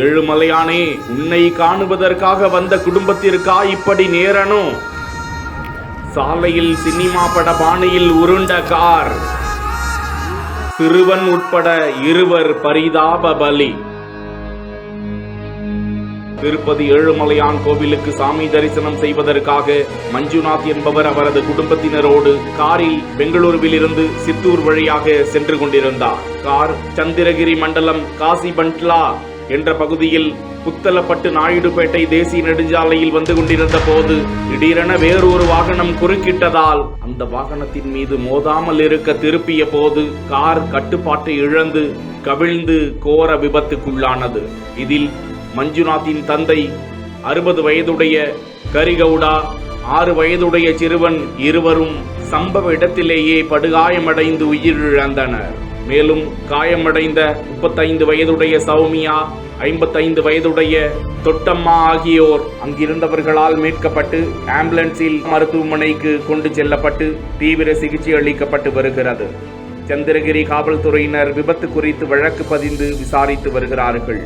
ஏழுமலையானே, உன்னை காணுவதற்காக வந்த குடும்பத்திற்கா இப்படி நேரணும்? சாலையில் சினிமா பட பாணியில் உருண்ட கார், சிறுவன் உட்பட 2 பரிதாப பலி. திருப்பதி ஏழுமலையான் கோவிலுக்கு சாமி தரிசனம் செய்வதற்காக மஞ்சுநாத் என்பவர் அவரது குடும்பத்தினரோடு காரில் பெங்களூருவில் இருந்து சித்தூர் வழியாக சென்று கொண்டிருந்தார். கார் சந்திரகிரி மண்டலம் காசிபண்ட்லா என்ற பகுதியில் புத்தலப்பட்டு நாயுடுபேட்டை தேசிய நெடுஞ்சாலையில் வந்து கொண்டிருந்த போது திடீரென வேறொரு வாகனம் குறுக்கிட்டதால் அந்த வாகனத்தின் மீது மோதாமல் இருக்க திருப்பிய போது கார் கட்டுப்பாட்டை இழந்து கவிழ்ந்து கோர விபத்துக்குள்ளானது. இதில் மஞ்சுநாத்தின் தந்தை 60 வயதுடைய கரிகவுடா, 6 வயதுடைய சிறுவன் இருவரும் சம்பவ இடத்திலேயே படுகாயமடைந்து உயிரிழந்தனர். மேலும் காயமடைந்த 35 வயதுடைய சௌமியா, 55 வயதுடைய தொட்டம்மா ஆகியோர் அங்கிருந்தவர்களால் மீட்கப்பட்டு ஆம்புலன்ஸில் மருத்துவமனைக்கு கொண்டு செல்லப்பட்டு தீவிர சிகிச்சை அளிக்கப்பட்டு வருகிறது. சந்திரகிரி காவல்துறையினர் விபத்து குறித்து வழக்கு பதிந்து விசாரித்து வருகிறார்கள்.